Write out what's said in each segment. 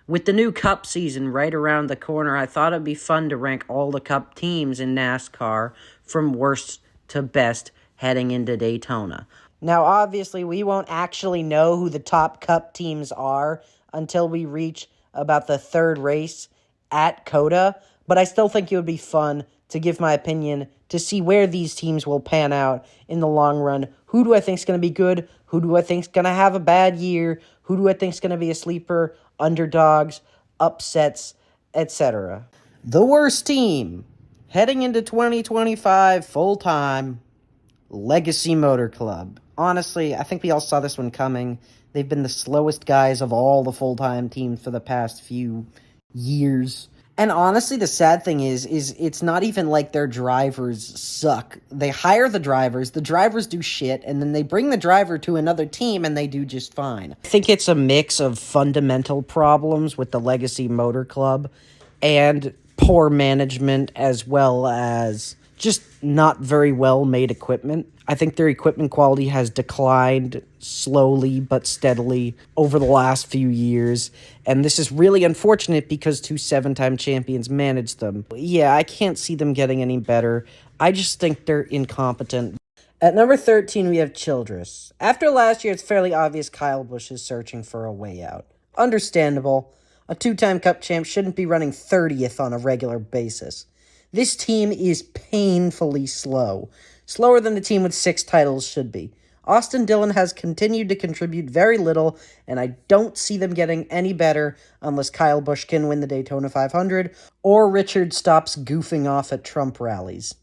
With the new Cup season right around the corner, I thought it'd be fun to rank all the Cup teams in NASCAR from worst to best heading into Daytona. Now, obviously, we won't actually know who the top Cup teams are until we reach about the third race at COTA, but I still think it would be fun to give my opinion to see where these teams will pan out in the long run. Who do I think is going to be good? Who do I think is going to have a bad year? Who do I think is going to be a sleeper? Underdogs, upsets, etc. The worst team heading into 2025 full-time, Legacy Motor Club. Honestly, I think we all saw this one coming. They've been the slowest guys of all the full-time teams for the past few years. And honestly, the sad thing is it's not even like their drivers suck. They hire the drivers do shit, and then they bring the driver to another team, and they do just fine. I think it's a mix of fundamental problems with the Legacy Motor Club and poor management, as well as just not very well-made equipment. I think their equipment quality has declined slowly but steadily over the last few years, and this is really unfortunate because two seven-time champions managed them. Yeah, I can't see them getting any better. I just think they're incompetent. At number 13, we have Childress. After last year, it's fairly obvious Kyle Busch is searching for a way out. Understandable. A two-time Cup champ shouldn't be running 30th on a regular basis. This team is painfully slow. Slower than the team with 6 titles should be. Austin Dillon has continued to contribute very little, and I don't see them getting any better unless Kyle Busch can win the Daytona 500 or Richard stops goofing off at Trump rallies.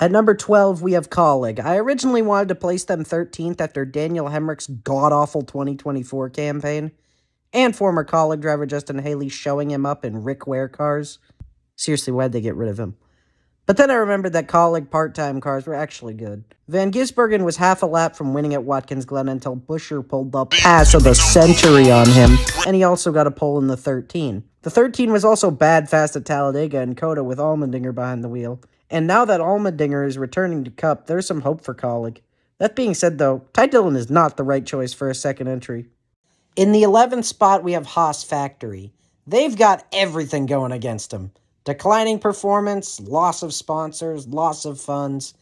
At number 12, we have Colleague. I originally wanted to place them 13th after Daniel Hemrick's god-awful 2024 campaign, and former Colleague driver Justin Haley showing him up in Rick Ware cars. Seriously, why'd they get rid of him? But then I remembered that Colleague part-time cars were actually good. Van Gisbergen was half a lap from winning at Watkins Glen until Buescher pulled the pass of the century on him, and he also got a pole in the 13. The 13 was also bad fast at Talladega and COTA with Allmendinger behind the wheel. And now that Allmendinger is returning to Cup, there's some hope for Colleague. That being said, though, Ty Dillon is not the right choice for a second entry. In the 11th spot, we have Haas Factory. They've got everything going against them. Declining performance, loss of sponsors, loss of funds,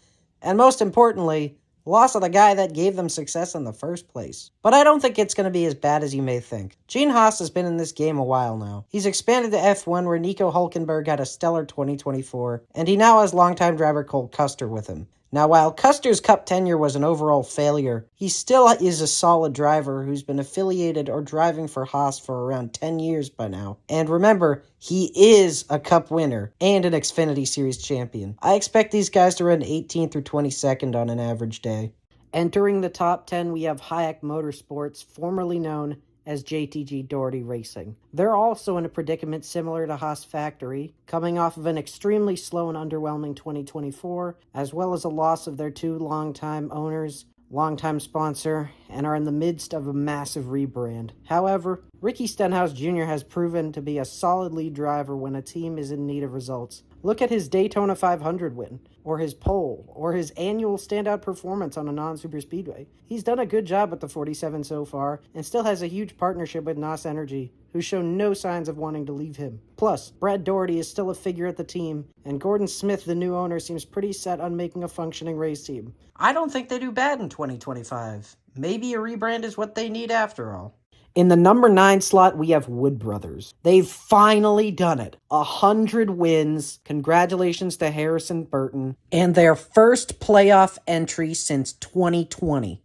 and most importantly, loss of the guy that gave them success in the first place. But I don't think it's going to be as bad as you may think. Gene Haas has been in this game a while now. He's expanded to F1 where Nico Hulkenberg had a stellar 2024, and he now has longtime driver Cole Custer with him. Now, while Custer's Cup tenure was an overall failure, he still is a solid driver who's been affiliated or driving for Haas for around 10 years by now. And remember, he is a Cup winner and an Xfinity Series champion. I expect these guys to run 18th through 22nd on an average day. Entering the top 10, we have Hayek Motorsports, formerly known as JTG Doherty Racing. They're also in a predicament similar to Haas Factory, coming off of an extremely slow and underwhelming 2024, as well as a loss of their 2 longtime owners, longtime sponsor, and are in the midst of a massive rebrand. However, Ricky Stenhouse Jr. has proven to be a solid lead driver when a team is in need of results. Look at his Daytona 500 win, or his pole, or his annual standout performance on a non-superspeedway. He's done a good job with the 47 so far, and still has a huge partnership with NOS Energy, who show no signs of wanting to leave him. Plus, Brad Doherty is still a figure at the team, and Gordon Smith, the new owner, seems pretty set on making a functioning race team. I don't think they do bad in 2025. Maybe a rebrand is what they need after all. In the number 9 slot, we have Wood Brothers. They've finally done it. 100 wins. Congratulations to Harrison Burton. And their first playoff entry since 2020.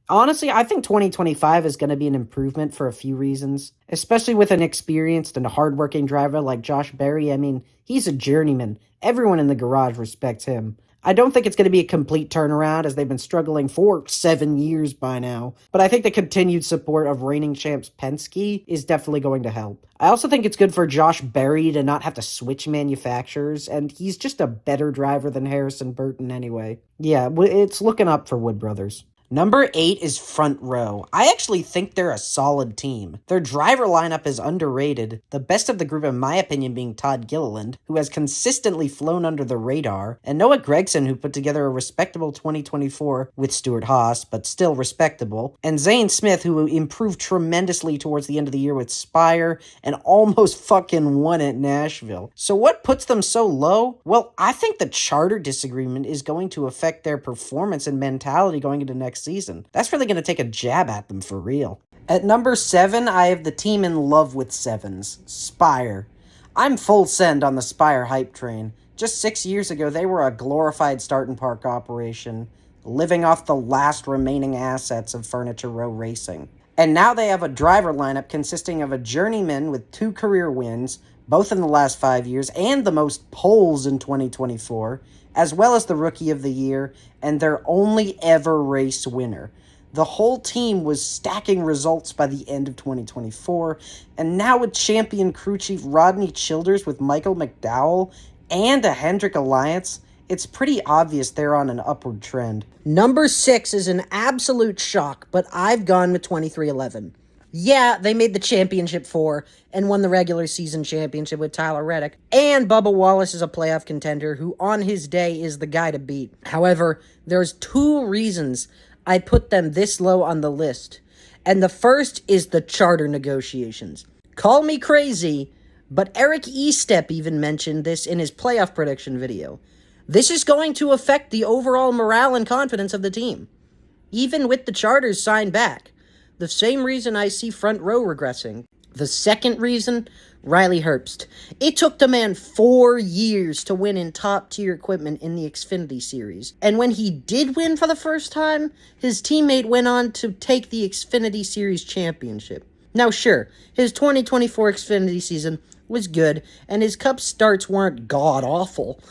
Honestly, I think 2025 is going to be an improvement for a few reasons, especially with an experienced and hardworking driver like Josh Berry. I mean, he's a journeyman. Everyone in the garage respects him. I don't think it's going to be a complete turnaround as they've been struggling for 7 years by now, but I think the continued support of reigning champs Penske is definitely going to help. I also think it's good for Josh Berry to not have to switch manufacturers, and he's just a better driver than Harrison Burton anyway. Yeah, it's looking up for Wood Brothers. Number 8 is Front Row. I actually think they're a solid team. Their driver lineup is underrated, the best of the group in my opinion being Todd Gilliland, who has consistently flown under the radar, and Noah Gragson, who put together a respectable 2024 with Stuart Haas, but still respectable, and Zane Smith, who improved tremendously towards the end of the year with Spire and almost fucking won at Nashville. So what puts them so low? Well, I think the charter disagreement is going to affect their performance and mentality going into next season. That's really going to take a jab at them for real. At number 7, I have the team in love with sevens, Spire. I'm full send on the Spire hype train. Just 6 years ago, they were a glorified start and park operation, living off the last remaining assets of Furniture Row Racing. And now they have a driver lineup consisting of a journeyman with 2 career wins, both in the last 5 years, and the most poles in 2024, as well as the Rookie of the Year, and their only ever race winner. The whole team was stacking results by the end of 2024, and now with champion crew chief Rodney Childers with Michael McDowell and a Hendrick Alliance, it's pretty obvious they're on an upward trend. Number 6 is an absolute shock, but I've gone with 2311. Yeah, they made the championship 4 and won the regular season championship with Tyler Reddick. And Bubba Wallace is a playoff contender who on his day is the guy to beat. However, there's 2 reasons I put them this low on the list. And the first is the charter negotiations. Call me crazy, but Eric Estepp even mentioned this in his playoff prediction video. This is going to affect the overall morale and confidence of the team, even with the charters signed back. The same reason I see Front Row regressing. The second reason, Riley Herbst. It took the man 4 years to win in top-tier equipment in the Xfinity Series. And when he did win for the first time, his teammate went on to take the Xfinity Series championship. Now sure, his 2024 Xfinity season was good, and his Cup starts weren't god-awful.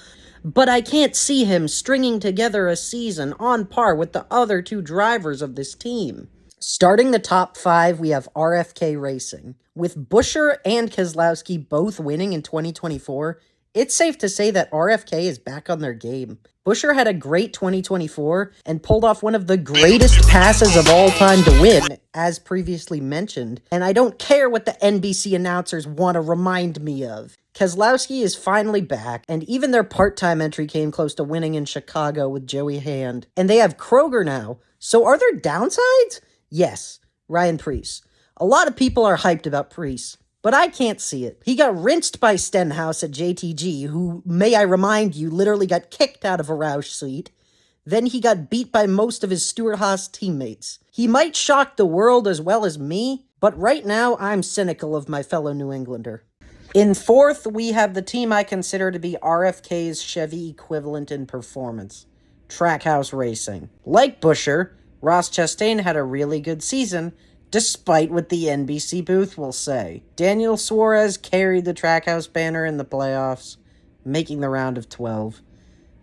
But I can't see him stringing together a season on par with the other 2 drivers of this team. Starting the top 5, we have RFK Racing. With Buescher and Keselowski both winning in 2024, it's safe to say that RFK is back on their game. Buescher had a great 2024 and pulled off one of the greatest passes of all time to win, as previously mentioned, and I don't care what the NBC announcers want to remind me of. Keselowski is finally back, and even their part-time entry came close to winning in Chicago with Joey Hand. And they have Kroger now, so are there downsides? Yes, Ryan Preece. A lot of people are hyped about Preece, but I can't see it. He got rinsed by Stenhouse at JTG, who, may I remind you, literally got kicked out of a Roush seat. Then he got beat by most of his Stuart Haas teammates. He might shock the world as well as me, but right now I'm cynical of my fellow New Englander. In 4th, we have the team I consider to be RFK's Chevy equivalent in performance, Trackhouse Racing. Like Buescher, Ross Chastain had a really good season, despite what the NBC booth will say. Daniel Suarez carried the Trackhouse banner in the playoffs, making the round of 12.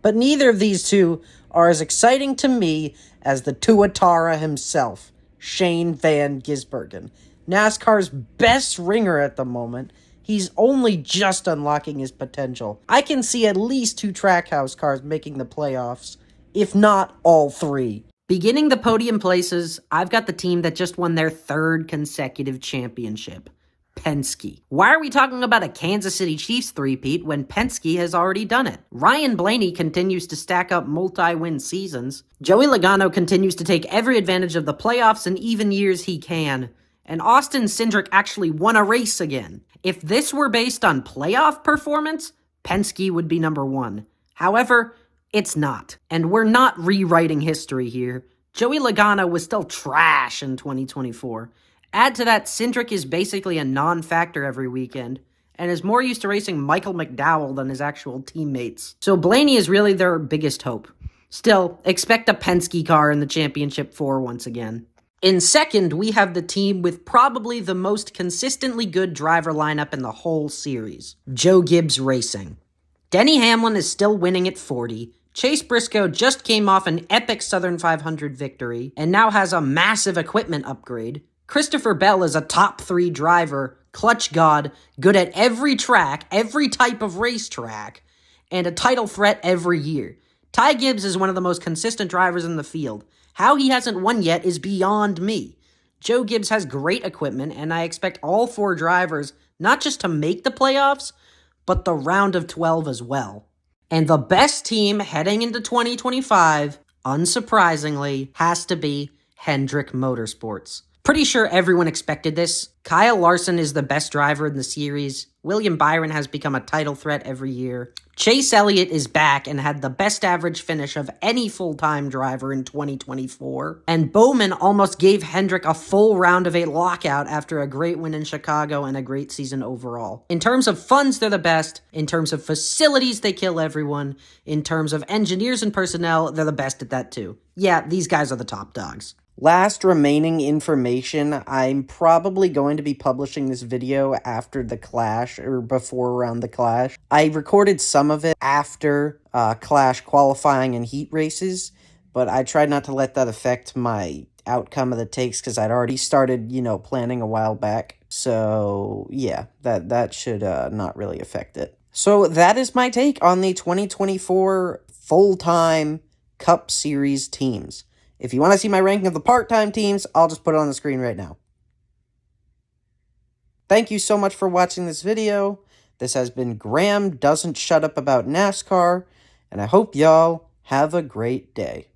But neither of these 2 are as exciting to me as the Tuatara himself, Shane Van Gisbergen. NASCAR's best ringer at the moment. He's only just unlocking his potential. I can see at least 2 Trackhouse cars making the playoffs, if not all 3. Beginning the podium places, I've got the team that just won their 3rd consecutive championship, Penske. Why are we talking about a Kansas City Chiefs three-peat when Penske has already done it? Ryan Blaney continues to stack up multi-win seasons. Joey Logano continues to take every advantage of the playoffs and even years he can. And Austin Cindric actually won a race again. If this were based on playoff performance, Penske would be number 1. However, it's not. And we're not rewriting history here. Joey Logano was still trash in 2024. Add to that, Cindric is basically a non-factor every weekend, and is more used to racing Michael McDowell than his actual teammates. So Blaney is really their biggest hope. Still, expect a Penske car in the Championship 4 once again. In 2nd, we have the team with probably the most consistently good driver lineup in the whole series, Joe Gibbs Racing. Denny Hamlin is still winning at 40, Chase Briscoe just came off an epic Southern 500 victory, and now has a massive equipment upgrade. Christopher Bell is a top 3 driver, clutch god, good at every track, every type of racetrack, and a title threat every year. Ty Gibbs is one of the most consistent drivers in the field. How he hasn't won yet is beyond me. Joe Gibbs has great equipment, and I expect all 4 drivers not just to make the playoffs, but the round of 12 as well. And the best team heading into 2025, unsurprisingly, has to be Hendrick Motorsports. Pretty sure everyone expected this. Kyle Larson is the best driver in the series. William Byron has become a title threat every year. Chase Elliott is back and had the best average finish of any full-time driver in 2024. And Bowman almost gave Hendrick a full round of 8 lockout after a great win in Chicago and a great season overall. In terms of funds, they're the best. In terms of facilities, they kill everyone. In terms of engineers and personnel, they're the best at that too. Yeah, these guys are the top dogs. Last remaining information, I'm probably going to be publishing this video after the Clash, or before around the Clash. I recorded some of it after Clash qualifying and heat races, but I tried not to let that affect my outcome of the takes because I'd already started, planning a while back. So, yeah, that should not really affect it. So that is my take on the 2024 full-time Cup Series teams. If you want to see my ranking of the part-time teams, I'll just put it on the screen right now. Thank you so much for watching this video. This has been Graham Doesn't Shut Up About NASCAR, and I hope y'all have a great day.